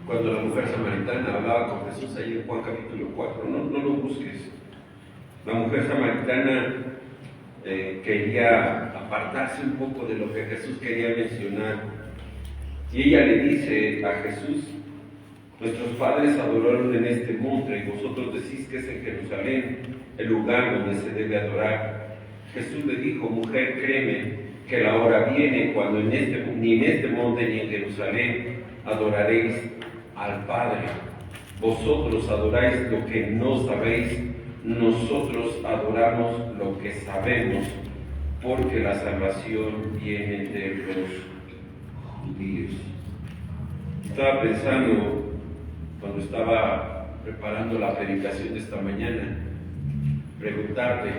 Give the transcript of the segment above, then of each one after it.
cuando la mujer samaritana hablaba con Jesús ahí en Juan capítulo 4, no lo busques. La mujer samaritana quería apartarse un poco de lo que Jesús quería mencionar. Y ella le dice a Jesús: nuestros padres adoraron en este monte y vosotros decís que es en Jerusalén el lugar donde se debe adorar. Jesús le dijo: mujer, créeme que la hora viene cuando ni en este monte ni en Jerusalén adoraréis al Padre. Vosotros adoráis lo que no sabéis, nosotros adoramos lo que sabemos, porque la salvación viene de los judíos. Estaba pensando, cuando estaba preparando la predicación de esta mañana, preguntarte.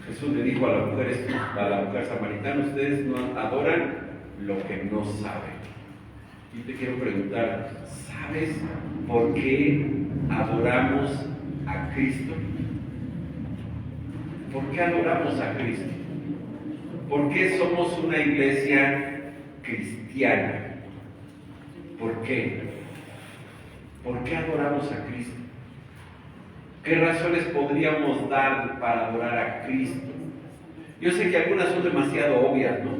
Jesús le dijo a la mujer samaritana: ustedes no adoran lo que no saben. Y te quiero preguntar, ¿sabes por qué adoramos a Cristo? ¿Por qué adoramos a Cristo? ¿Por qué somos una iglesia cristiana? ¿Por qué? ¿Por qué adoramos a Cristo? ¿Qué razones podríamos dar para adorar a Cristo? Yo sé que algunas son demasiado obvias, ¿no?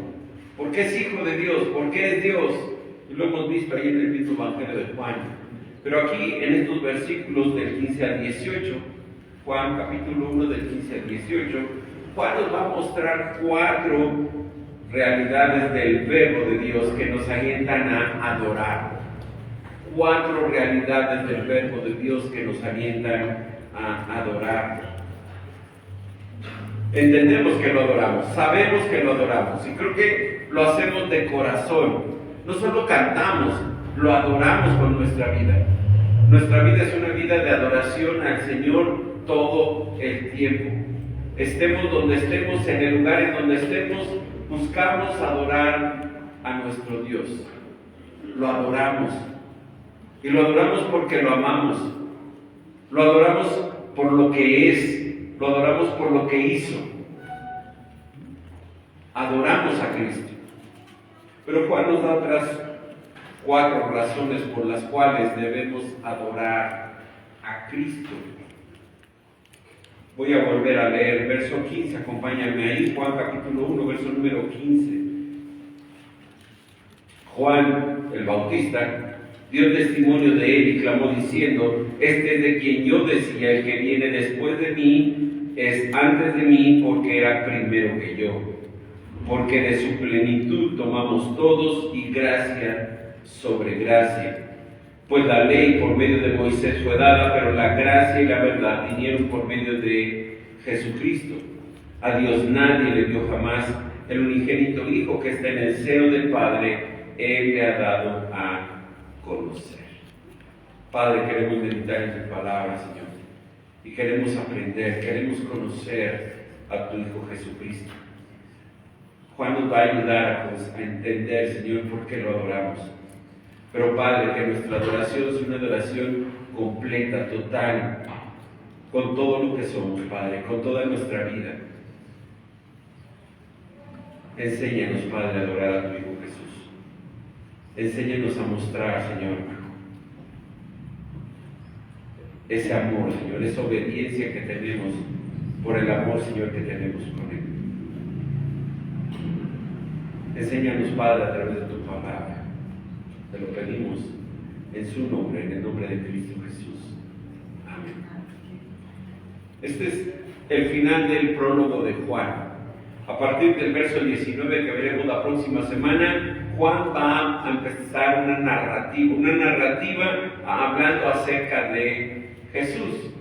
¿Por qué es hijo de Dios? ¿Por qué es Dios? Y lo hemos visto ahí en el mismo Evangelio de Juan. Pero aquí, en estos versículos del 15 al 18, Juan capítulo 1 del 15 al 18, Juan nos va a mostrar 4 realidades del verbo de Dios que nos alientan a adorar. 4 realidades del verbo de Dios que nos alientan a adorar. Entendemos que lo adoramos, sabemos que lo adoramos, y creo que lo hacemos de corazón. No solo cantamos, lo adoramos con nuestra vida. Nuestra vida es una vida de adoración al Señor todo el tiempo. Estemos donde estemos, en el lugar en donde estemos, buscamos adorar a nuestro Dios. Lo adoramos. Y lo adoramos porque lo amamos. Lo adoramos por lo que es. Lo adoramos por lo que hizo. Adoramos a Cristo. Pero Juan nos da otras 4 razones por las cuales debemos adorar a Cristo. Voy a volver a leer verso 15, acompáñame ahí, Juan capítulo 1, verso número 15. Juan el Bautista dio testimonio de él y clamó diciendo: este es de quien yo decía, el que viene después de mí es antes de mí, porque era primero que yo. Porque de su plenitud tomamos todos y gracia sobre gracia. Pues la ley por medio de Moisés fue dada, pero la gracia y la verdad vinieron por medio de Jesucristo. A Dios nadie le dio jamás. El unigénito Hijo que está en el seno del Padre, Él le ha dado a conocer. Padre, queremos meditar en tu palabra, Señor, y queremos aprender, queremos conocer a tu Hijo Jesucristo. Juan nos va a ayudar a entender, Señor, por qué lo adoramos. Pero Padre, que nuestra adoración es una adoración completa, total, con todo lo que somos, Padre, con toda nuestra vida. Enséñanos, Padre, a adorar a tu Hijo Jesús. Enséñanos a mostrar, Señor, ese amor, Señor, esa obediencia que tenemos por el amor, Señor, que tenemos con Él. Enséñanos, Padre, a través de tu palabra. Te lo pedimos en su nombre, en el nombre de Cristo Jesús. Amén. Este es el final del prólogo de Juan. A partir del verso 19 que veremos la próxima semana, Juan va a empezar una narrativa hablando acerca de Jesús,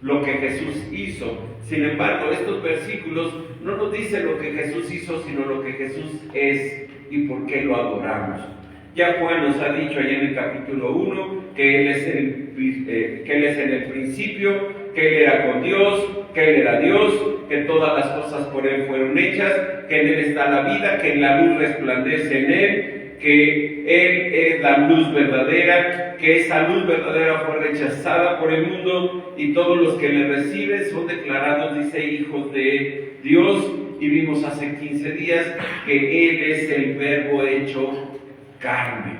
lo que Jesús hizo. Sin embargo, estos versículos no nos dicen lo que Jesús hizo, sino lo que Jesús es y por qué lo adoramos. Ya Juan nos ha dicho allá en el capítulo 1 que Él es en el principio, que Él era con Dios, que Él era Dios, que todas las cosas por Él fueron hechas, que en Él está la vida, que la luz resplandece en Él, que Él es la luz verdadera, que esa luz verdadera fue rechazada por el mundo y todos los que le reciben son declarados, dice, hijos de Dios. Y vimos hace 15 días que Él es el Verbo hecho carne,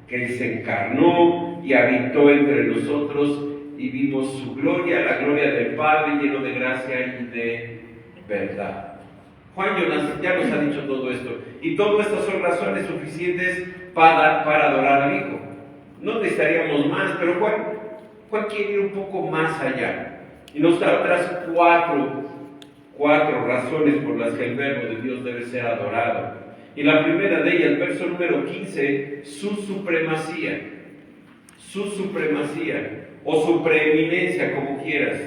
que Él se encarnó y habitó entre nosotros y vimos su gloria, la gloria del Padre lleno de gracia y de verdad. Juan ya nos ha dicho todo esto, y todas estas son razones suficientes para adorar al Hijo. No necesitaríamos más, pero Juan quiere ir un poco más allá y nos da otras cuatro razones por las que el Verbo de Dios debe ser adorado. Y la primera de ellas, verso número 15, su supremacía, o su preeminencia, como quieras.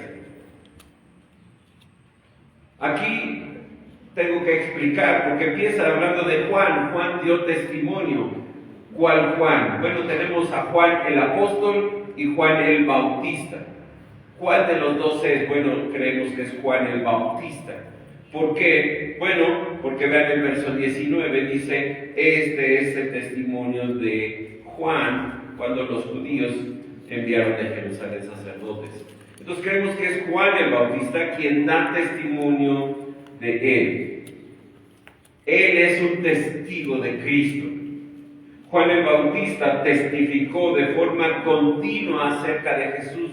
Aquí tengo que explicar, porque empieza hablando de Juan. Juan dio testimonio. ¿Cuál Juan? Bueno, tenemos a Juan el apóstol y Juan el bautista. ¿Cuál de los dos es? Bueno, creemos que es Juan el bautista. ¿Por qué? Bueno, porque vean el verso 19, dice, este es el testimonio de Juan cuando los judíos enviaron de Jerusalén sacerdotes. Entonces creemos que es Juan el bautista quien da testimonio de Él. Él es un testigo de Cristo. Juan el Bautista testificó de forma continua acerca de Jesús.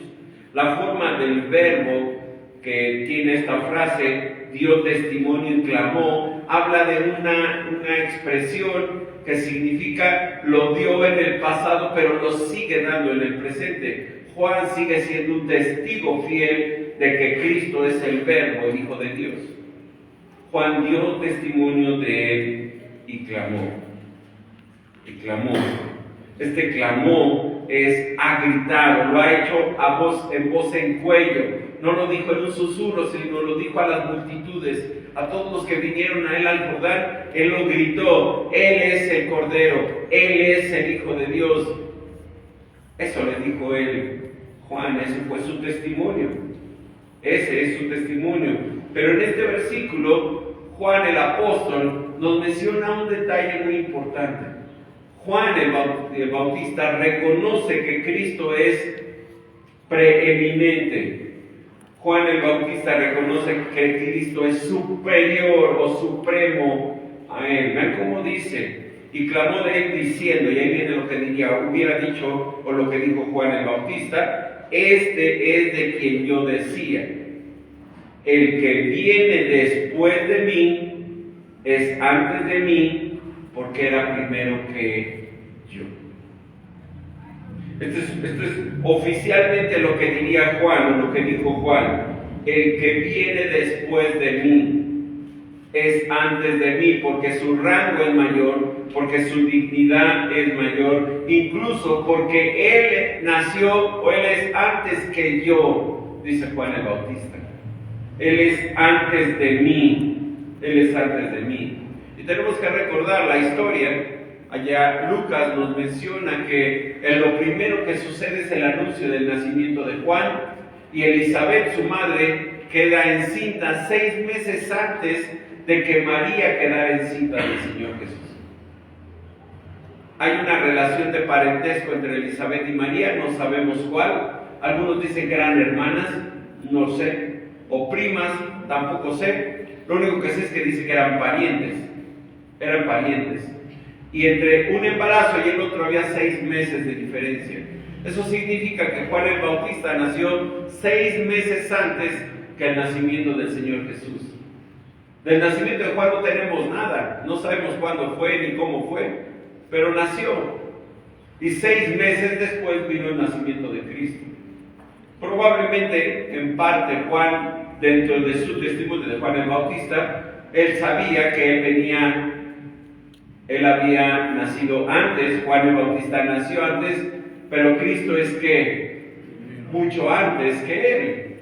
La forma del verbo que tiene esta frase, dio testimonio y clamó, habla de una expresión que significa lo dio en el pasado, pero lo sigue dando en el presente. Juan sigue siendo un testigo fiel de que Cristo es el Verbo, el Hijo de Dios. Juan dio testimonio de Él y clamó. Este clamó es a gritar, lo ha hecho en voz en cuello. No lo dijo en un susurro, sino lo dijo a las multitudes, a todos los que vinieron a Él al Jordán. Él lo gritó, Él es el Cordero, Él es el Hijo de Dios. Eso le dijo él, Juan, ese fue su testimonio. Ese es su testimonio. Pero en este versículo, Juan el apóstol nos menciona un detalle muy importante. Juan el Bautista reconoce que Cristo es preeminente. Juan el Bautista reconoce que Cristo es superior o supremo a Él. Vean cómo dice, y clamó de Él diciendo, y ahí viene lo que hubiera dicho o lo que dijo Juan el Bautista, este es de quien yo decía, el que viene después de mí es antes de mí, porque era primero que yo. Esto es oficialmente lo que diría Juan, o lo que dijo Juan. El que viene después de mí es antes de mí, porque su rango es mayor, porque su dignidad es mayor, incluso porque Él nació, o Él es antes que yo, dice Juan el Bautista. Él es antes de mí, Él es antes de mí. Y tenemos que recordar la historia. Allá Lucas nos menciona que lo primero que sucede es el anuncio del nacimiento de Juan, y Elizabeth, su madre, queda encinta 6 meses antes de que María quedara encinta del Señor Jesús. Hay una relación de parentesco entre Elizabeth y María, no sabemos cuál. Algunos dicen que eran hermanas, no sé, o primas, tampoco sé. Lo único que sé es que dice que eran parientes. Y entre un embarazo y el otro había 6 meses de diferencia. Eso significa que Juan el Bautista nació 6 meses antes que el nacimiento del Señor Jesús. Del nacimiento de Juan no tenemos nada, no sabemos cuándo fue ni cómo fue, pero nació. Y 6 meses después vino el nacimiento de Cristo. Probablemente, en parte, Juan, dentro de su testimonio de Juan el Bautista, él sabía que él había nacido antes, Juan el Bautista nació antes, pero Cristo es que mucho antes que Él.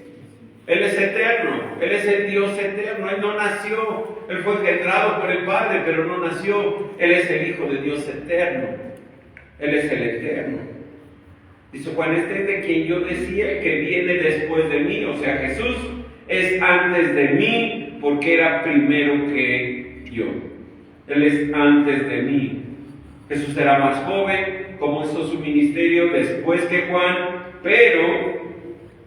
Él es eterno, Él es el Dios eterno, Él no nació, Él fue engendrado por el Padre, pero no nació. Él es el Hijo de Dios eterno, Él es el eterno. Dice Juan, este es de quien yo decía, el que viene después de mí, o sea, Jesús es antes de mí, porque era primero que yo. Él es antes de mí. Jesús era más joven, comenzó su ministerio después que Juan, pero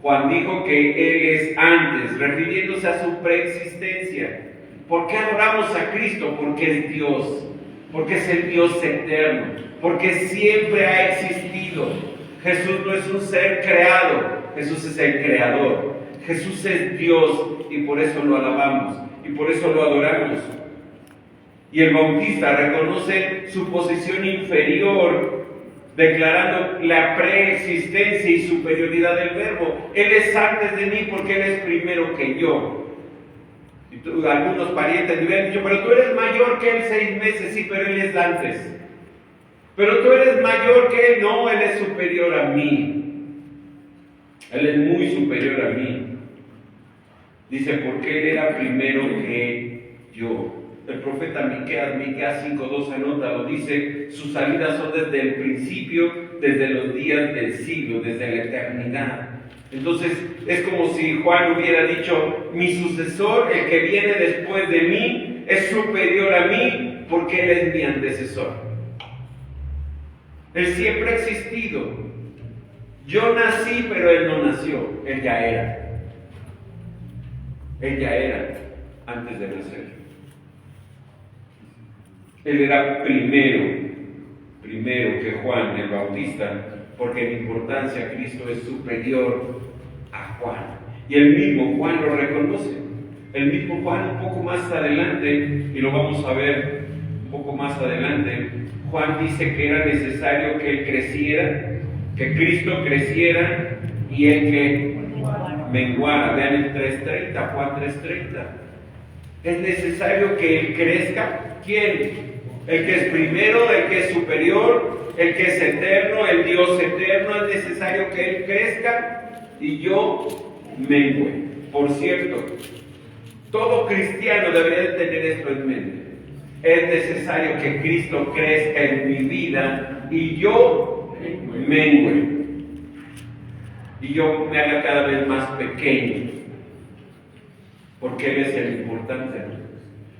Juan dijo que Él es antes, refiriéndose a su preexistencia. ¿Por qué adoramos a Cristo? Porque es Dios, porque es el Dios eterno, porque siempre ha existido. Jesús no es un ser creado, Jesús es el creador. Jesús es Dios y por eso lo alabamos y por eso lo adoramos. Y el Bautista reconoce su posición inferior, declarando la preexistencia y superioridad del Verbo. Él es antes de mí porque Él es primero que yo. Y algunos parientes me hubieran dicho, pero tú eres mayor que Él 6 meses, sí, pero Él es antes. Pero tú eres mayor que Él, no, Él es superior a mí. Él es muy superior a mí. Dice, porque Él era primero que yo. El profeta Miqueas 5:2 anota, dice, sus salidas son desde el principio, desde los días del siglo, desde la eternidad. Entonces, es como si Juan hubiera dicho, mi sucesor, el que viene después de mí, es superior a mí, porque Él es mi antecesor. Él siempre ha existido. Yo nací, pero Él no nació, Él ya era. Él ya era antes de nacer. Él era primero que Juan el Bautista, porque en importancia Cristo es superior a Juan. Y el mismo Juan lo reconoce. El mismo Juan un poco más adelante, y lo vamos a ver un poco más adelante, Juan dice que era necesario que Él creciera, que Cristo creciera y Él que menguara. Vean el 3:30, Juan 3:30. Es necesario que Él crezca. ¿Quién? El que es primero, el que es superior, el que es eterno, el Dios eterno. Es necesario que Él crezca y yo mengue. Por cierto, todo cristiano debería tener esto en mente. Es necesario que Cristo crezca en mi vida y yo mengue. Y yo me haga cada vez más pequeño. Porque Él es el importante.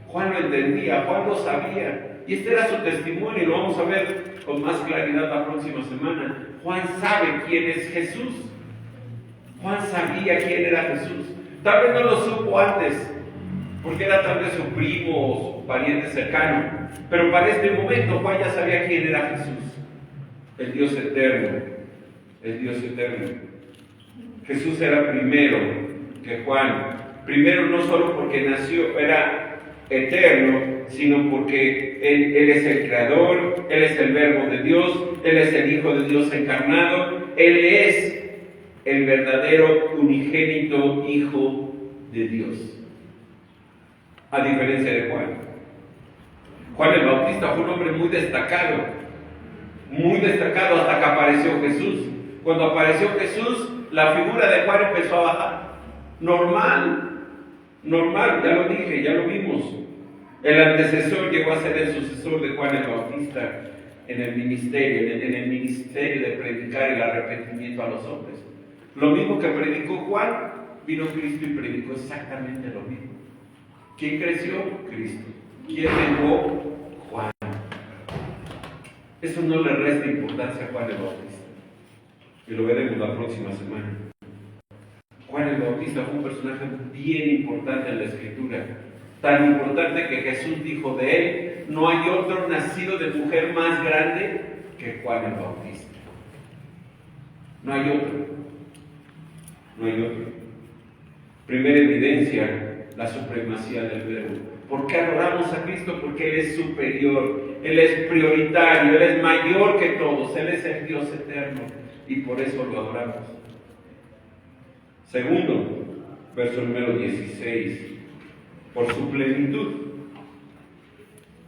Juan lo entendía, Juan lo sabía. Y este era su testimonio y lo vamos a ver con más claridad la próxima semana. Juan sabe quién es Jesús. Juan sabía quién era Jesús. Tal vez no lo supo antes, porque era tal vez su primo o su pariente cercano. Pero para este momento Juan ya sabía quién era Jesús. El Dios eterno. El Dios eterno. Jesús era primero que Juan. Primero no solo porque nació, era eterno, sino porque Él es el creador, Él es el verbo de Dios, Él es el Hijo de Dios encarnado, Él es el verdadero unigénito Hijo de Dios. A diferencia de Juan. Juan el Bautista fue un hombre muy destacado hasta que apareció Jesús. Cuando apareció Jesús, la figura de Juan empezó a bajar. Normal, ya lo dije, ya lo vimos. El antecesor llegó a ser el sucesor de Juan el Bautista en el ministerio de predicar el arrepentimiento a los hombres. Lo mismo que predicó Juan, vino Cristo y predicó exactamente lo mismo. ¿Quién creció? Cristo. ¿Quién menguó? Juan. Eso no le resta importancia a Juan el Bautista. Y lo veremos la próxima semana. Juan el Bautista fue un personaje bien importante en la Escritura. Tan importante que Jesús dijo de él, no hay otro nacido de mujer más grande que Juan el Bautista. No hay otro. Primera evidencia, la supremacía del Verbo. ¿Por qué adoramos a Cristo? Porque Él es superior, Él es prioritario, Él es mayor que todos, Él es el Dios eterno y por eso lo adoramos. Segundo, verso número 16, por su plenitud.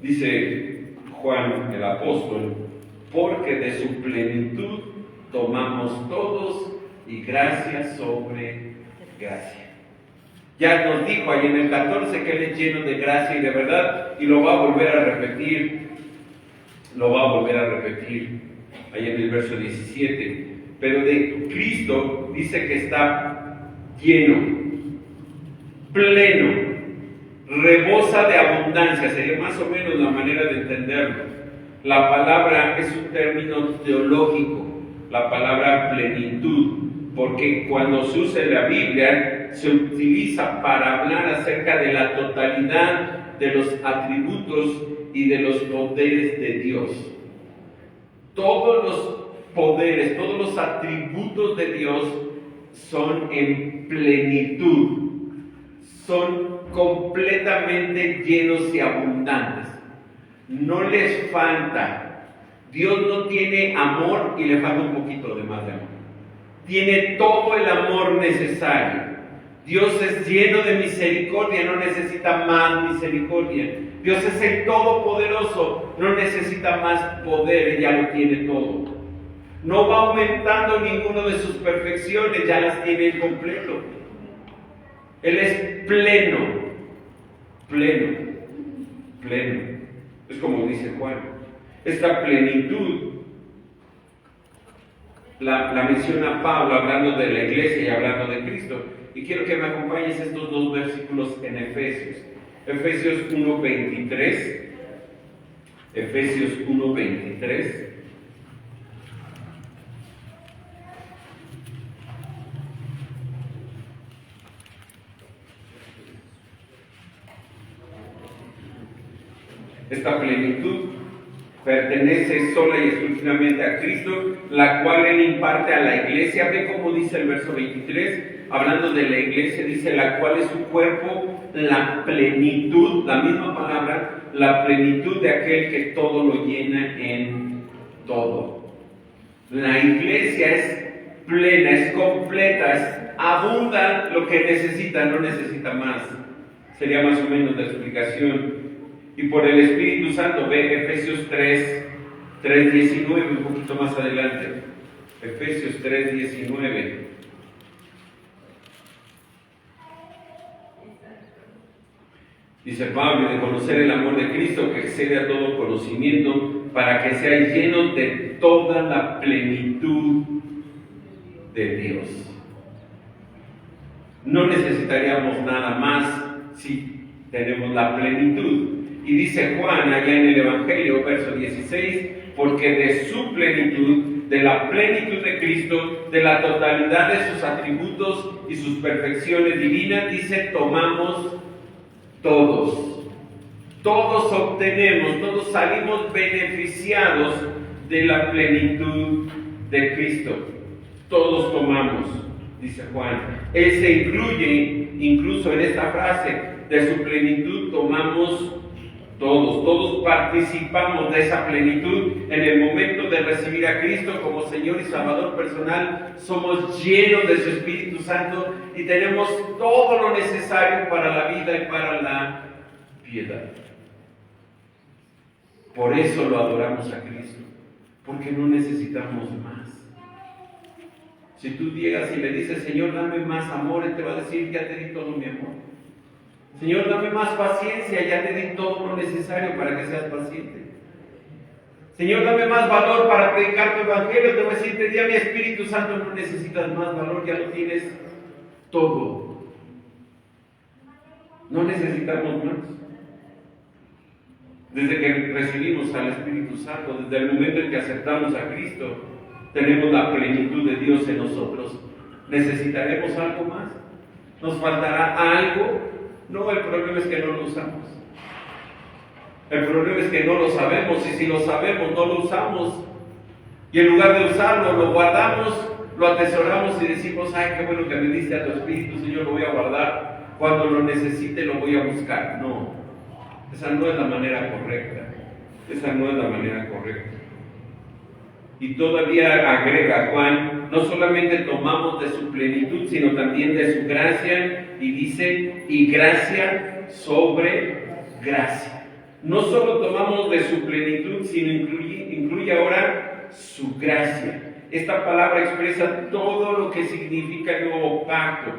Dice Juan el apóstol, porque de su plenitud tomamos todos y gracia sobre gracia. Ya nos dijo ahí en el 14 que Él es lleno de gracia y de verdad, y lo va a volver a repetir. Ahí en el verso 17. Pero de Cristo dice que está lleno, pleno, rebosa de abundancia, sería más o menos la manera de entenderlo. La palabra es un término teológico, la palabra plenitud, porque cuando se usa en la Biblia se utiliza para hablar acerca de la totalidad de los atributos y de los poderes de Dios. Todos los poderes, todos los atributos de Dios son en plenitud, son completamente llenos y abundantes. No les falta. Dios no tiene amor y le falta un poquito de más de amor. Tiene todo el amor necesario. Dios es lleno de misericordia, no necesita más misericordia. Dios es el Todopoderoso, no necesita más poder, ya lo tiene todo. No va aumentando ninguno de sus perfecciones, ya las tiene en completo. Él es pleno, pleno, pleno. Es como dice Juan. Esta plenitud la menciona Pablo hablando de la iglesia y hablando de Cristo. Y quiero que me acompañes estos dos versículos en Efesios. Efesios 1:23. Efesios 1:23. Esta plenitud pertenece sola y exclusivamente a Cristo, la cual Él imparte a la iglesia. Ve cómo dice el verso 23, hablando de la iglesia, dice: la cual es su cuerpo, la plenitud, la misma palabra, la plenitud de aquel que todo lo llena en todo. La iglesia es plena, es completa, es abunda lo que necesita, no necesita más. Sería más o menos la explicación. Y por el Espíritu Santo, ve Efesios 3:19, un poquito más adelante. Efesios 3:19. Dice Pablo: de conocer el amor de Cristo que excede a todo conocimiento, para que seáis llenos de toda la plenitud de Dios. No necesitaríamos nada más si tenemos la plenitud. Y dice Juan allá en el Evangelio, verso 16, porque de su plenitud, de la plenitud de Cristo, de la totalidad de sus atributos y sus perfecciones divinas, dice, tomamos todos. Todos obtenemos, todos salimos beneficiados de la plenitud de Cristo. Todos tomamos, dice Juan. Él se incluye incluso en esta frase, de su plenitud tomamos todos participamos de esa plenitud en el momento de recibir a Cristo como Señor y Salvador personal. Somos llenos de su Espíritu Santo y tenemos todo lo necesario para la vida y para la piedad. Por eso lo adoramos a Cristo, porque no necesitamos más. Si tú llegas y le dices: Señor, dame más amor, Él te va a decir: ya te di todo mi amor. Señor, dame más paciencia, ya te di todo lo necesario para que seas paciente. Señor, dame más valor para predicar tu evangelio, te voy a decir: te di a mi Espíritu Santo, no necesitas más valor, ya lo tienes todo. No necesitamos más. Desde que recibimos al Espíritu Santo, desde el momento en que aceptamos a Cristo, tenemos la plenitud de Dios en nosotros. ¿Necesitaremos algo más? ¿Nos faltará algo? No, el problema es que no lo usamos. El problema es que no lo sabemos, y si lo sabemos, no lo usamos. Y en lugar de usarlo, lo guardamos, lo atesoramos y decimos: ay, qué bueno que me diste a tu Espíritu, Señor, lo voy a guardar. Cuando lo necesite, lo voy a buscar. No, esa no es la manera correcta. Esa no es la manera correcta. Y todavía agrega Juan: no solamente tomamos de su plenitud, sino también de su gracia, y dice: y gracia sobre gracia. No solo tomamos de su plenitud, sino incluye ahora su gracia. Esta palabra expresa todo lo que significa el nuevo pacto,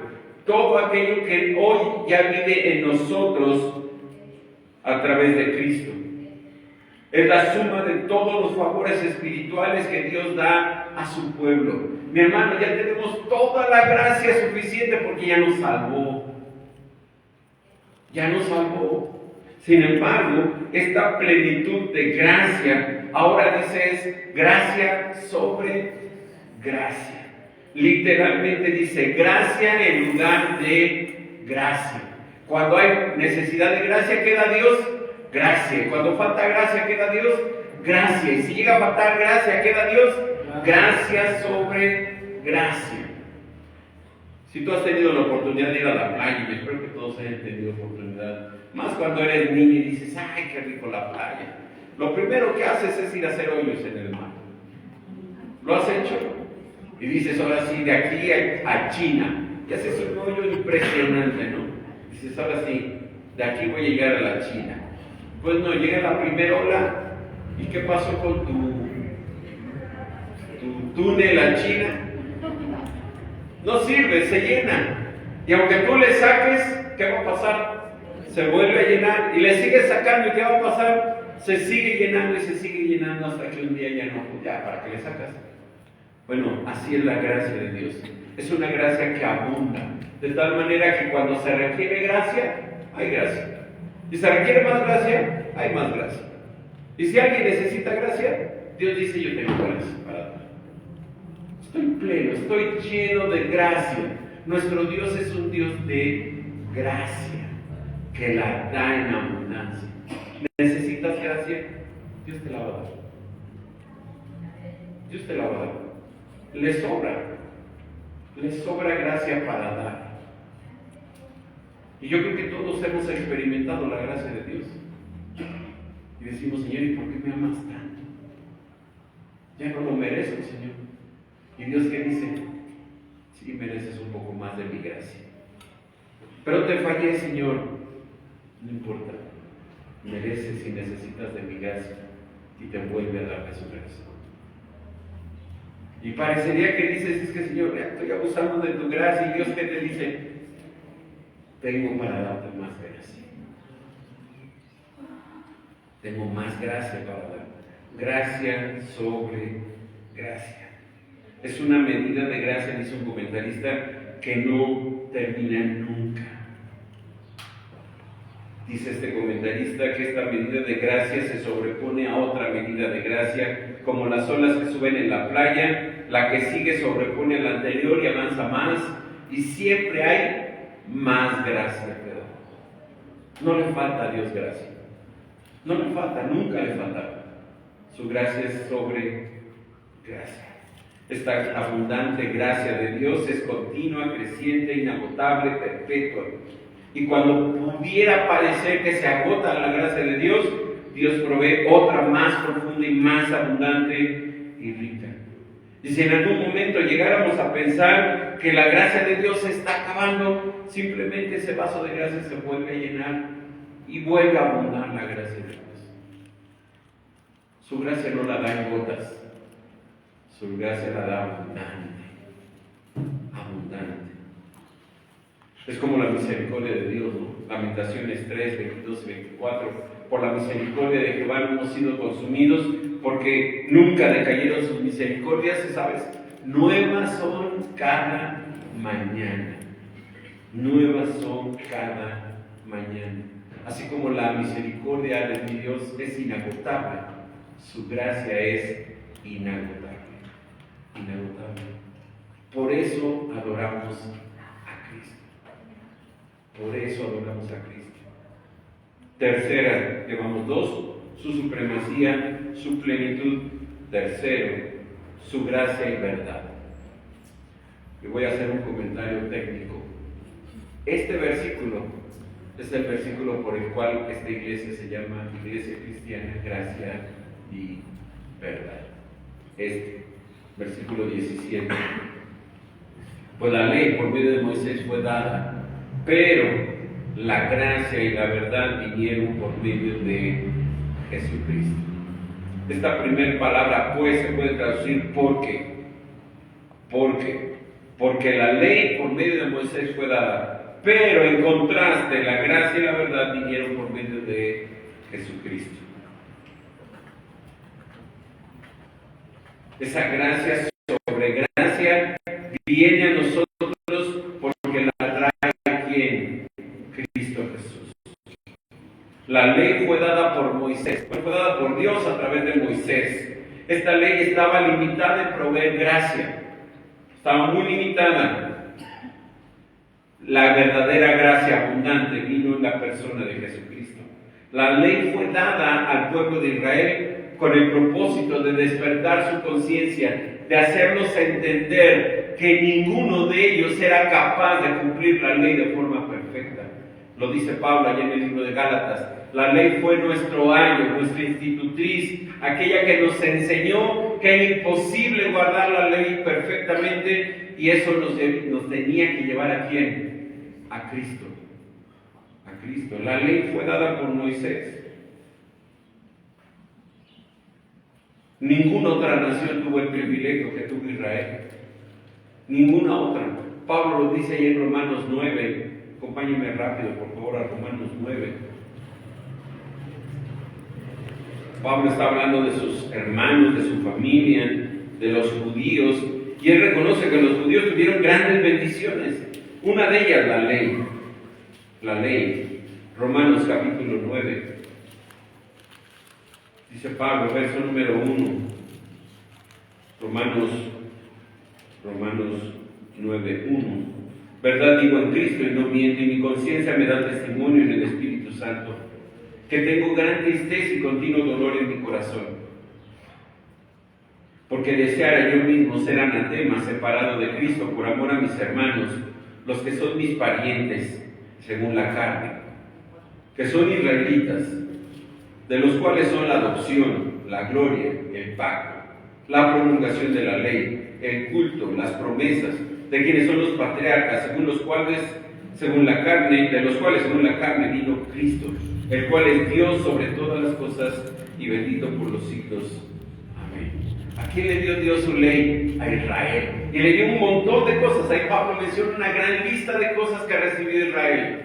todo aquello que hoy ya vive en nosotros a través de Cristo. Es la suma de todos los favores espirituales que Dios da a su pueblo. Mi hermano, ya tenemos toda la gracia suficiente porque ya nos salvó. Ya nos salvó. Sin embargo, esta plenitud de gracia, ahora dice es gracia sobre gracia. Literalmente dice gracia en lugar de gracia. Cuando hay necesidad de gracia, queda Dios, gracia. Cuando falta gracia, queda Dios, gracia. Y si llega a faltar gracia, queda Dios, gracia sobre gracia. Si tú has tenido la oportunidad de ir a la playa, y espero que todos hayan tenido oportunidad, más cuando eres niño y dices, ay, qué rico la playa. Lo primero que haces es ir a hacer hoyos en el mar. ¿Lo has hecho? Y dices, ahora sí, de aquí a China. Y haces un hoyo impresionante, ¿no? Dices, ahora sí, de aquí voy a llegar a la China. Pues no, llega la primera ola. ¿Y qué pasó con tu túnel a China? No sirve, se llena. Y aunque tú le saques, ¿qué va a pasar? Se vuelve a llenar. Y le sigues sacando, ¿y qué va a pasar? Se sigue llenando y se sigue llenando hasta que un día ya no, pues ya, ¿para qué le sacas? Bueno, así es la gracia de Dios. Es una gracia que abunda. De tal manera que cuando se requiere gracia, hay gracia. Y se requiere más gracia, hay más gracia. Y si alguien necesita gracia, Dios dice, yo tengo gracia para dar. Estoy pleno, estoy lleno de gracia. Nuestro Dios es un Dios de gracia, que la da en abundancia. ¿Necesitas gracia? Dios te la va a dar. Dios te la va a dar. Le sobra gracia para dar. Y yo creo que todos hemos experimentado la gracia de Dios. Y decimos, Señor, ¿y por qué me amas tanto? Ya no lo merezco, Señor. Y Dios, ¿qué dice? Sí, mereces un poco más de mi gracia. Pero te fallé, Señor. No importa. Mereces y necesitas de mi gracia. Y te vuelve a dar de su gracia. Y parecería que dices, es que Señor, estoy abusando de tu gracia. Y Dios, ¿qué te dice? Tengo para darte más gracia. Tengo más gracia para dar. Gracia sobre gracia. Es una medida de gracia, dice un comentarista, que no termina nunca. Dice este comentarista que esta medida de gracia se sobrepone a otra medida de gracia, como las olas que suben en la playa. La que sigue sobrepone a la anterior y avanza más, y siempre hay más gracia que dar. No le falta a Dios gracia. No le falta, nunca le faltará. Su gracia es sobre gracia. Esta abundante gracia de Dios es continua, creciente, inagotable, perpetua. Y cuando pudiera parecer que se agota la gracia de Dios, Dios provee otra más profunda y más abundante y rica. Y si en algún momento llegáramos a pensar que la gracia de Dios se está acabando, simplemente ese vaso de gracia se vuelve a llenar y vuelve a abundar la gracia de Dios. Su gracia no la da en gotas, su gracia la da abundante, abundante. Es como la misericordia de Dios, ¿no? Lamentaciones 3, 22 y 24. Por la misericordia de Jehová no hemos sido consumidos, porque nunca decayeron sus misericordias, ¿sabes? Nuevas son cada mañana. Nuevas son cada mañana. Así como la misericordia de mi Dios es inagotable, su gracia es inagotable. Inagotable. Por eso adoramos a Cristo. Por eso adoramos a Cristo. Tercera, llevamos dos, su supremacía, su plenitud. Tercero, su gracia y verdad. Y voy a hacer un comentario técnico. Este versículo es el versículo por el cual esta iglesia se llama Iglesia Cristiana, Gracia y Verdad. Este, versículo 17. Pues la ley por medio de Moisés fue dada, pero la gracia y la verdad vinieron por medio de Jesucristo. Esta primera palabra, pues, se puede traducir porque. Porque la ley por medio de Moisés fue dada, pero en contraste, la gracia y la verdad vinieron por medio de Jesucristo. Esa gracia sobre gracia viene a nosotros porque la trae ¿quién? Cristo Jesús. La ley fue dada por Moisés, fue dada por Dios a través de Moisés. Esta ley estaba limitada en proveer gracia, estaba muy limitada. La verdadera gracia abundante vino en la persona de Jesucristo. La ley fue dada al pueblo de Israel con el propósito de despertar su conciencia, de hacerlos entender que ninguno de ellos era capaz de cumplir la ley de forma perfecta. Lo dice Pablo allá en el libro de Gálatas. La ley fue nuestro ayo, nuestra institutriz, aquella que nos enseñó que era imposible guardar la ley perfectamente, y eso nos tenía que llevar ¿a quién? A Cristo. A Cristo. La ley fue dada por Moisés. Ninguna otra nación tuvo el privilegio que tuvo Israel. Ninguna otra. Pablo lo dice ahí en Romanos 9. Acompáñenme rápido, por favor, a Romanos 9. Pablo está hablando de sus hermanos, de su familia, de los judíos, y él reconoce que los judíos tuvieron grandes bendiciones. Una de ellas, la ley. La ley. Romanos capítulo 9. Dice Pablo, verso número 1. Romanos 9:1. Verdad digo en Cristo y no miento, y mi conciencia me da testimonio en el Espíritu Santo, que tengo gran tristeza y continuo dolor en mi corazón, porque deseara yo mismo ser anatema, separado de Cristo por amor a mis hermanos, los que son mis parientes, según la carne, que son israelitas, de los cuales son la adopción, la gloria, el pacto, la promulgación de la ley, el culto, las promesas, de quienes son los patriarcas, según los cuales, según la carne, de los cuales según la carne vino Cristo, el cual es Dios sobre todas las cosas y bendito por los siglos. Amén. ¿A quién le dio Dios su ley? A Israel. Y le dio un montón de cosas. Ahí Pablo menciona una gran lista de cosas que ha recibido Israel.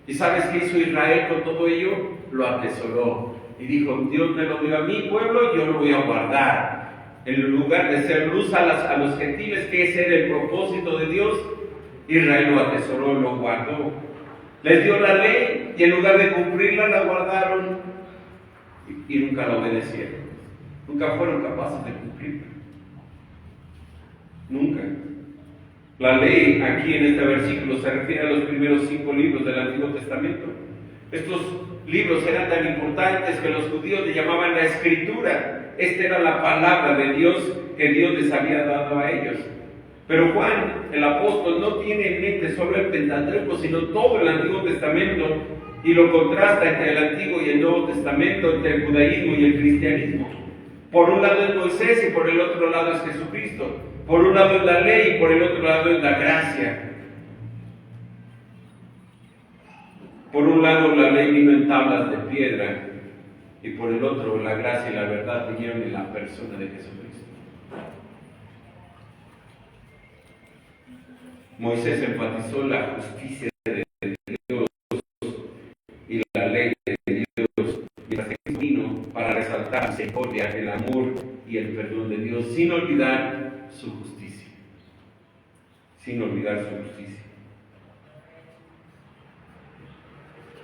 ¿Y sabes qué hizo Israel con todo ello? Lo atesoró. Y dijo, Dios me lo dio a mi pueblo, yo lo voy a guardar. En lugar de ser luz a los gentiles, que ese era el propósito de Dios, Israel lo atesoró, lo guardó. Les dio la ley y en lugar de cumplirla la guardaron y nunca la obedecieron. Nunca fueron capaces de cumplirla. Nunca. La ley aquí en este versículo se refiere a los primeros 5 libros del Antiguo Testamento. Estos libros eran tan importantes que los judíos le llamaban la Escritura. Esta era la palabra de Dios que Dios les había dado a ellos. Pero Juan, el apóstol, no tiene en mente solo el Pentateuco, sino todo el Antiguo Testamento, y lo contrasta entre el Antiguo y el Nuevo Testamento, entre el judaísmo y el cristianismo. Por un lado es Moisés y por el otro lado es Jesucristo. Por un lado es la ley y por el otro lado es la gracia. Por un lado la ley vino en tablas de piedra y por el otro la gracia y la verdad vinieron en la persona de Jesucristo. Moisés enfatizó la justicia de Dios y la ley de Dios, y Jesucristo vino para resaltar la misericordia, el amor y el perdón de Dios, sin olvidar su justicia. Sin olvidar su justicia.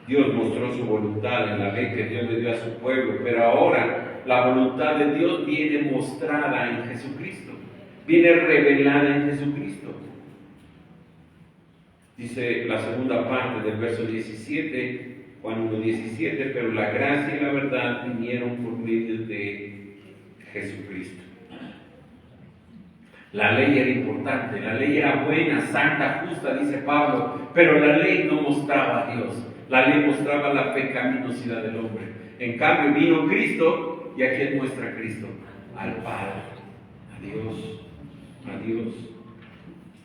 Dios mostró su voluntad en la ley que Dios le dio a su pueblo, pero ahora la voluntad de Dios viene mostrada en Jesucristo, viene revelada en Jesucristo. Dice la segunda parte del verso 17, Juan 1:17, pero la gracia y la verdad vinieron por medio de Jesucristo. La ley era importante, la ley era buena, santa, justa, dice Pablo, pero la ley no mostraba a Dios, la ley mostraba la pecaminosidad del hombre. En cambio vino Cristo, y aquí muestra a Cristo, al Padre, a Dios, a Dios.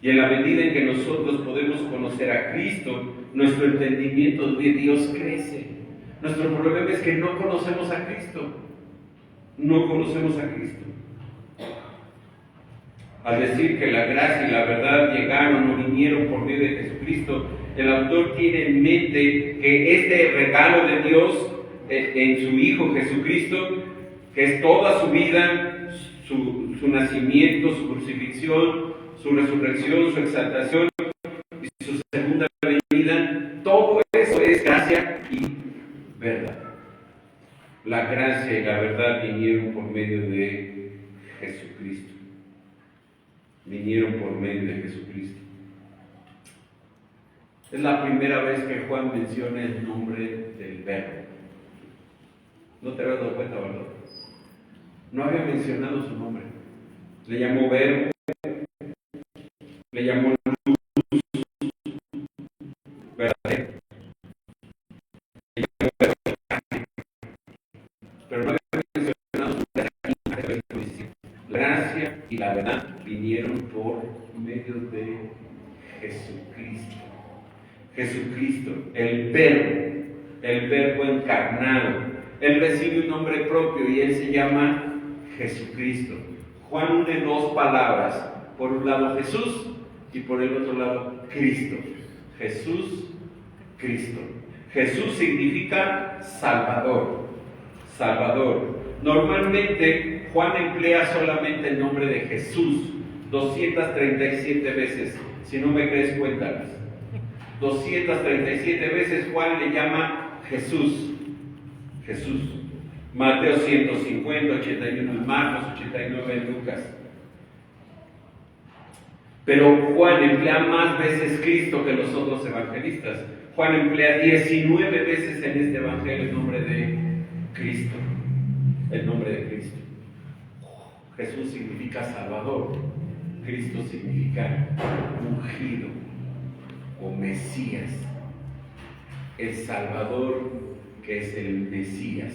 Y en la medida en que nosotros podemos conocer a Cristo, nuestro entendimiento de Dios crece. Nuestro problema es que no conocemos a Cristo. No conocemos a Cristo. Al decir que la gracia y la verdad llegaron o vinieron por medio de Jesucristo, el autor tiene en mente que este regalo de Dios en su Hijo Jesucristo, que es toda su vida, su nacimiento, su crucifixión, su resurrección, su exaltación y su segunda venida, todo eso es gracia y verdad. La gracia y la verdad vinieron por medio de Jesucristo. Vinieron por medio de Jesucristo. Es la primera vez que Juan menciona el nombre del Verbo. ¿No te habías dado cuenta, verdad? No había mencionado su nombre. Le llamó Verbo, le llamó Luz verdadera, pero no había mencionado su gracia. La gracia y la verdad vinieron por medio de Jesucristo. Jesucristo, el Verbo encarnado. Él recibe un nombre propio y él se llama Jesucristo. Juan une dos palabras, por un lado Jesús y por el otro lado Cristo. Jesús, Cristo. Jesús significa Salvador. Salvador. Normalmente Juan emplea solamente el nombre de Jesús 237 veces. Si no me crees, cuéntalas. 237 veces Juan le llama Jesús. Jesús. Mateo 150, 81 en Marcos, 89 en Lucas. Pero Juan emplea más veces Cristo que los otros evangelistas. Juan emplea 19 veces en este evangelio el nombre de Cristo. El nombre de Cristo. Jesús significa Salvador. Cristo significa ungido o Mesías. El Salvador, que es el Mesías.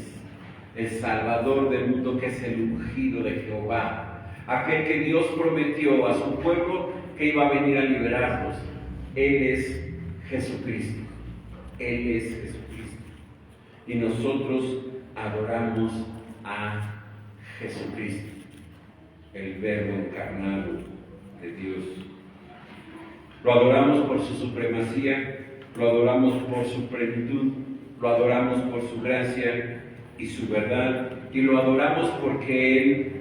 El Salvador del mundo, que es el ungido de Jehová. Aquel que Dios prometió a su pueblo que iba a venir a liberarlos. Él es Jesucristo. Él es Jesucristo. Y nosotros adoramos a Jesucristo, el Verbo encarnado de Dios. Lo adoramos por su supremacía, lo adoramos por su plenitud, lo adoramos por su gracia y su verdad, y lo adoramos porque Él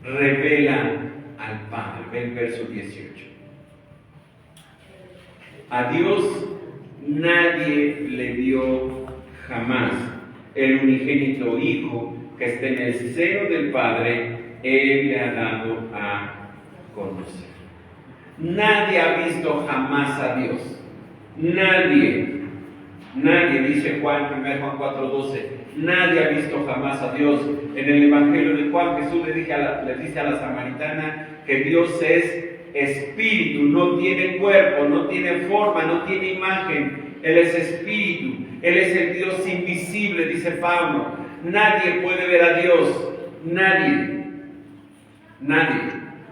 revela al Padre. Ve el verso 18. A Dios nadie le dio jamás el unigénito Hijo que está en el seno del Padre, Él le ha dado a conocer. Nadie ha visto jamás a Dios. Nadie, dice Juan, 1 Juan 4:12, nadie ha visto jamás a Dios. En el Evangelio de Juan, Jesús le dice a la samaritana que Dios es espíritu, no tiene cuerpo, no tiene forma, no tiene imagen. Él es espíritu, Él es el Dios invisible, dice Pablo. Nadie puede ver a Dios, nadie.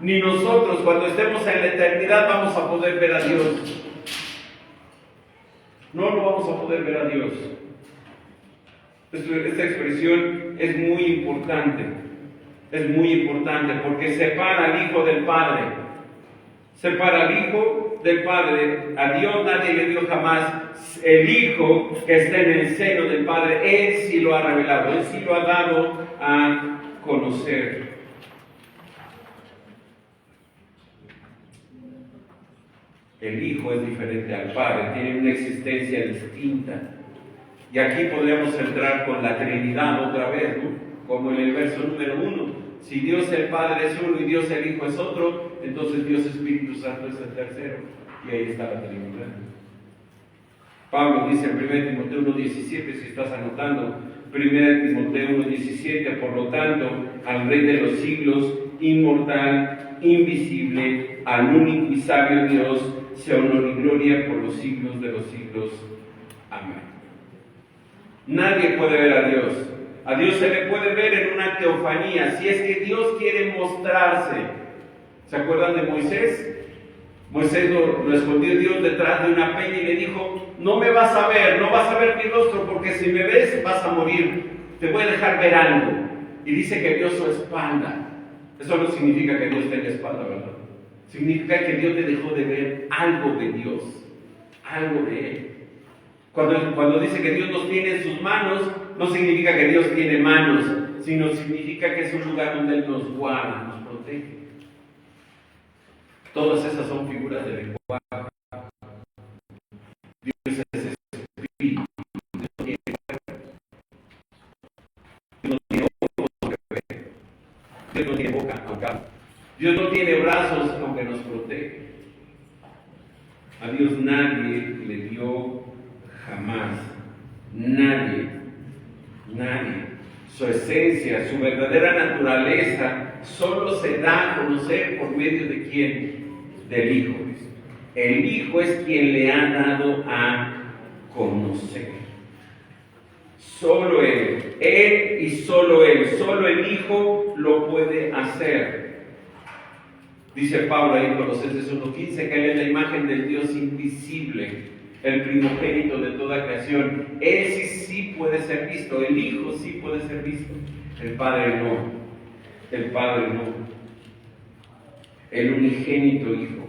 Ni nosotros, cuando estemos en la eternidad, vamos a poder ver a Dios. No vamos a poder ver a Dios. Esta expresión es muy importante. Es muy importante porque separa al Hijo del Padre. Separa al Hijo del Padre. A Dios nadie le dio jamás. El Hijo que está en el seno del Padre, Él sí lo ha revelado. Él sí lo ha dado a conocer. El Hijo es diferente al Padre, tiene una existencia distinta. Y aquí podríamos entrar con la Trinidad otra vez, ¿no? Como en el verso número 1. Si Dios el Padre es uno y Dios el Hijo es otro, entonces Dios Espíritu Santo es el tercero. Y ahí está la Trinidad. Pablo dice en 1 Timoteo 1:17, si estás anotando, 1 Timoteo 1:17, por lo tanto, al Rey de los siglos, inmortal, invisible, al único y sabio Dios, sea honor y gloria por los siglos de los siglos. Amén. Nadie puede ver a Dios. A Dios se le puede ver en una teofanía, si es que Dios quiere mostrarse. ¿Se acuerdan de Moisés? Moisés lo escondió Dios detrás de una peña y le dijo: no me vas a ver, no vas a ver mi rostro, porque si me ves vas a morir. Te voy a dejar ver algo. Y dice que vio su espalda. Eso no significa que Dios tenga espalda, ¿verdad? Significa que Dios te dejó de ver algo de Dios, algo de Él. Cuando dice que Dios nos tiene en sus manos, no significa que Dios tiene manos, sino significa que es un lugar donde Él nos guarda, nos protege. Todas esas son figuras de lenguaje. Dios es espíritu, Dios tiene cuerpo. Dios no tiene boca, aunque habla. Dios no tiene brazos, aunque nos protege. A Dios nadie le dio jamás. Nadie. Su esencia, su verdadera naturaleza, solo se da a conocer por medio de ¿quién? Del Hijo. El Hijo es quien le ha dado a conocer. Solo Él y solo Él, solo el Hijo lo puede hacer. Dice Pablo ahí en Colosenses 1:15 que Él es la imagen del Dios invisible, el primogénito de toda creación. Él sí puede ser visto, el Hijo sí puede ser visto, el Padre no, el Padre no. El unigénito Hijo,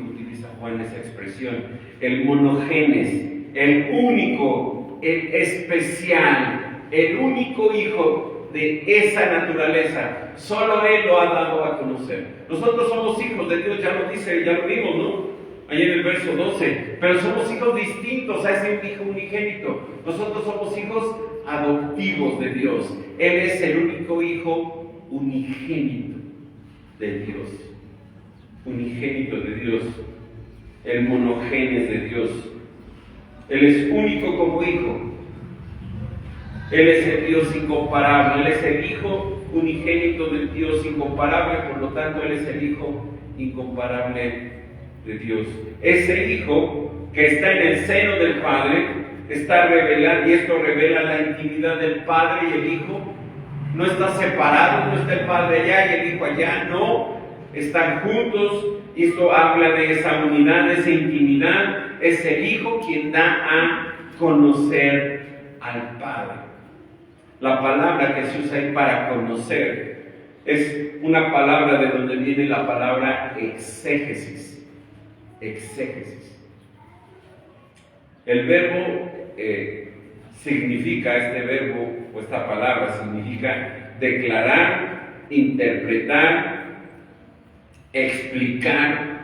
utiliza Juan esa expresión, el monogenes, el único, el especial, el único Hijo de esa naturaleza, solo Él lo ha dado a conocer. Nosotros somos hijos de Dios, ya lo dice, ya lo vimos, ¿no? Ahí en el verso 12, pero somos hijos distintos a ese Hijo unigénito. Nosotros somos hijos adoptivos de Dios. Él es el único Hijo unigénito de Dios. Unigénito de Dios, el monogenes de Dios. Él es único como Hijo. Él es el Dios incomparable. Él es el Hijo unigénito del Dios incomparable, por lo tanto Él es el Hijo incomparable de Dios. Ese Hijo que está en el seno del Padre está revelando, y esto revela la intimidad del Padre y el Hijo. No está separado, no está el Padre allá y el Hijo allá, no, están juntos, y esto habla de esa unidad, de esa intimidad. Es el Hijo quien da a conocer al Padre. La palabra que se usa ahí para conocer es una palabra de donde viene la palabra exégesis. Exégesis. El verbo significa, este verbo o esta palabra significa declarar, interpretar, explicar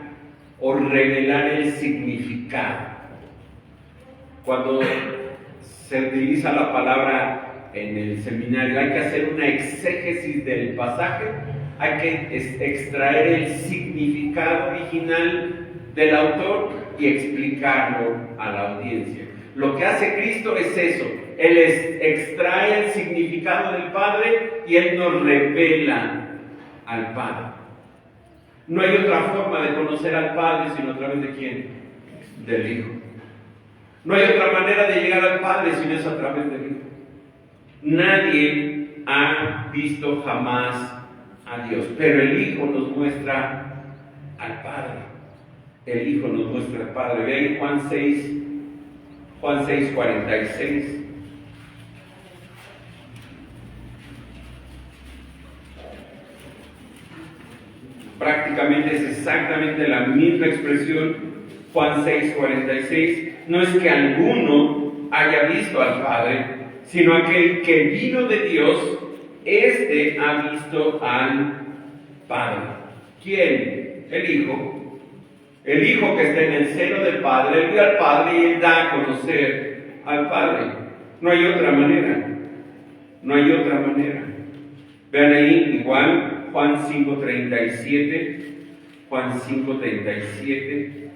o revelar el significado. Cuando se utiliza la palabra en el seminario, hay que hacer una exégesis del pasaje, hay que extraer el significado original del autor y explicarlo a la audiencia. Lo que hace Cristo es eso. Él extrae el significado del Padre y Él nos revela al Padre. No hay otra forma de conocer al Padre sino a través de ¿quién? Del Hijo. No hay otra manera de llegar al Padre sino es a través del Hijo. Nadie ha visto jamás a Dios, pero el Hijo nos muestra al Padre. El Hijo nos muestra al Padre. Vean Juan 6:46. Prácticamente es exactamente la misma expresión. Juan 6:46. No es que alguno haya visto al Padre, sino aquel que vino de Dios, éste ha visto al Padre. ¿Quién? El Hijo. El Hijo que está en el seno del Padre, Él vio al Padre y Él da a conocer al Padre. No hay otra manera. No hay otra manera. Vean ahí, igual, Juan 5:37. Juan 5:37.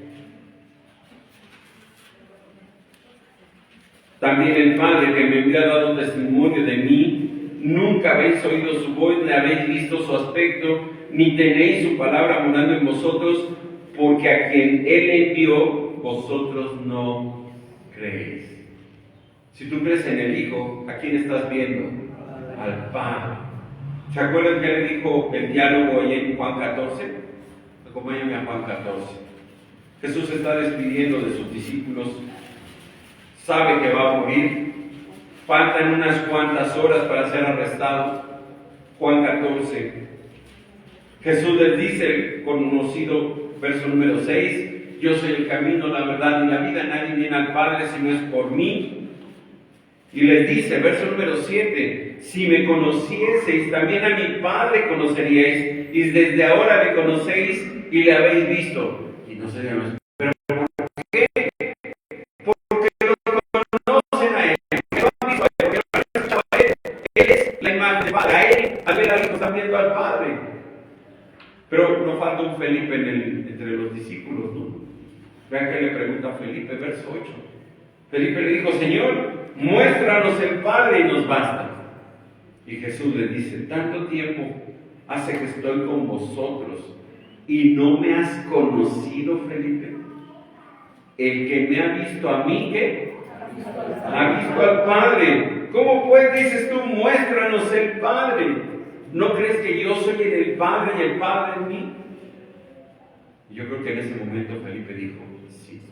También el Padre que me había dado testimonio de mí, nunca habéis oído su voz, ni habéis visto su aspecto, ni tenéis su palabra morando en vosotros, porque a quien Él envió, vosotros no creéis. Si tú crees en el Hijo, ¿a quién estás viendo? Al Padre. ¿Se acuerdan que le dijo el diálogo ahí en Juan 14? Acompáñame a Juan 14. Jesús está despidiendo de sus discípulos. Sabe que va a morir. Faltan unas cuantas horas para ser arrestado. Juan 14. Jesús les dice el conocido verso número 6. Yo soy el camino, la verdad y la vida. Nadie viene al Padre si no es por mí. Y les dice, verso número 7. Si me conocieseis, también a mi Padre conoceríais. Y desde ahora le conocéis y le habéis visto. Y no se llama. ¿Pero por qué? Porque lo conocen a Él. Porque lo han visto a Él. Porque lo han visto a Él. Él es la imagen del Padre. A Él con Felipe entre los discípulos, ¿no? Vean que le pregunta a Felipe, verso 8. Felipe le dijo: Señor, muéstranos el Padre y nos basta. Y Jesús le dice: tanto tiempo hace que estoy con vosotros y no me has conocido, Felipe. El que me ha visto a mí, ¿qué? Ha visto al Padre. ¿Cómo pues dices tú, muéstranos el Padre? ¿No crees que yo soy en el Padre y el Padre en mí? Y yo creo que en ese momento Felipe dijo: sí,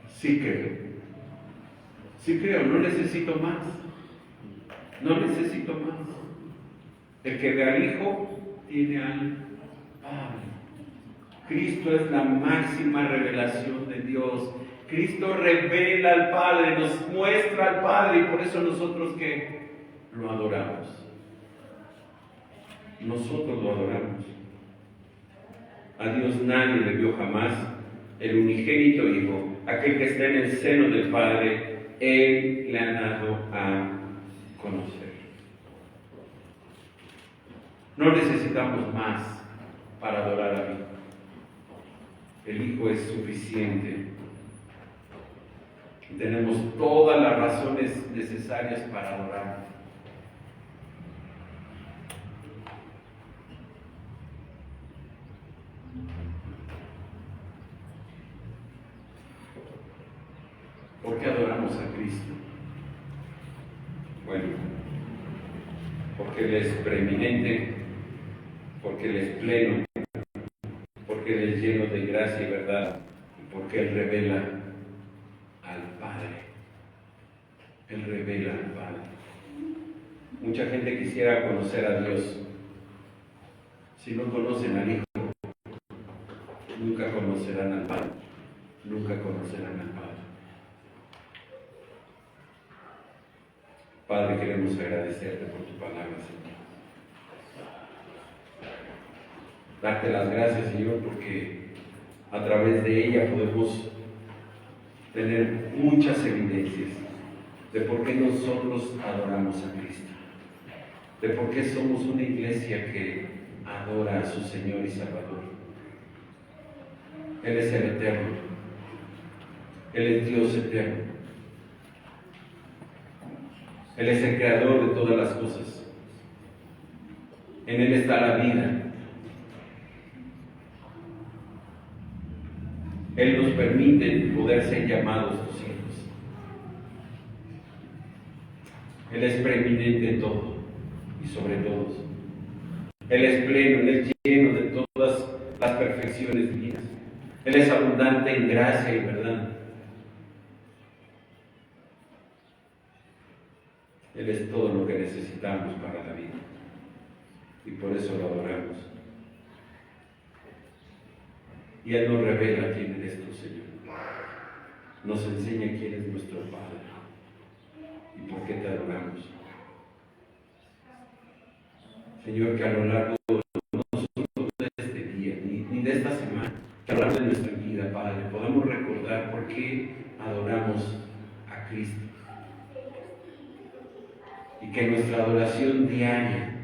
sí creo. Sí creo, no necesito más. No necesito más. El que ve al Hijo tiene al Padre. Cristo es la máxima revelación de Dios. Cristo revela al Padre, nos muestra al Padre, y por eso nosotros que lo adoramos. Nosotros lo adoramos. A Dios nadie le vio jamás. El unigénito Hijo, aquel que está en el seno del Padre, Él le ha dado a conocer. No necesitamos más para adorar a Dios. El Hijo es suficiente. Tenemos todas las razones necesarias para adorar. ¿Por qué adoramos a Cristo? Bueno, porque Él es preeminente, porque Él es pleno, porque Él es lleno de gracia y verdad, y porque Él revela al Padre. Él revela al Padre. Mucha gente quisiera conocer a Dios. Si no conocen al Hijo, nunca conocerán al Padre. Nunca conocerán al Padre. Padre, queremos agradecerte por tu palabra, Señor. Darte las gracias, Señor, porque a través de ella podemos tener muchas evidencias de por qué nosotros adoramos a Cristo, de por qué somos una iglesia que adora a su Señor y Salvador. Él es el eterno, Él es Dios eterno, Él es el creador de todas las cosas, en Él está la vida. Él nos permite poder ser llamados sus hijos. Él es preeminente en todo y sobre todos. Él es pleno, Él es lleno de todas las perfecciones divinas. Él es abundante en gracia y verdad. Él es todo lo que necesitamos para la vida. Y por eso lo adoramos. Y Él nos revela quién eres tú, Señor. Nos enseña quién es nuestro Padre y por qué te adoramos. Señor, que a lo largo de nosotros de este día, ni de esta semana, que a lo largo de nuestra vida, Padre, podamos recordar por qué adoramos a Cristo. Y que nuestra adoración diaria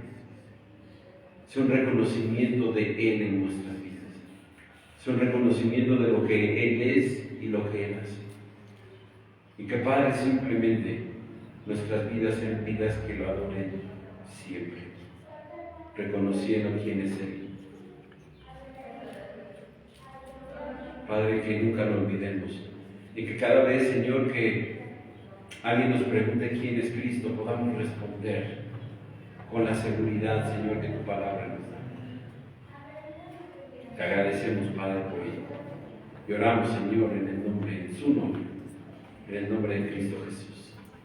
sea un reconocimiento de Él en nuestras vidas. Es un reconocimiento de lo que Él es y lo que Él hace. Y que, Padre, simplemente nuestras vidas sean vidas que lo adoren siempre, reconociendo quién es Él. Padre, que nunca lo olvidemos. Y que cada vez, Señor, que alguien nos pregunte quién es Cristo, podamos responder con la seguridad, Señor, que tu palabra nos da. Te agradecemos, Padre, por ello. Y oramos, Señor, en su nombre, en el nombre de Cristo Jesús.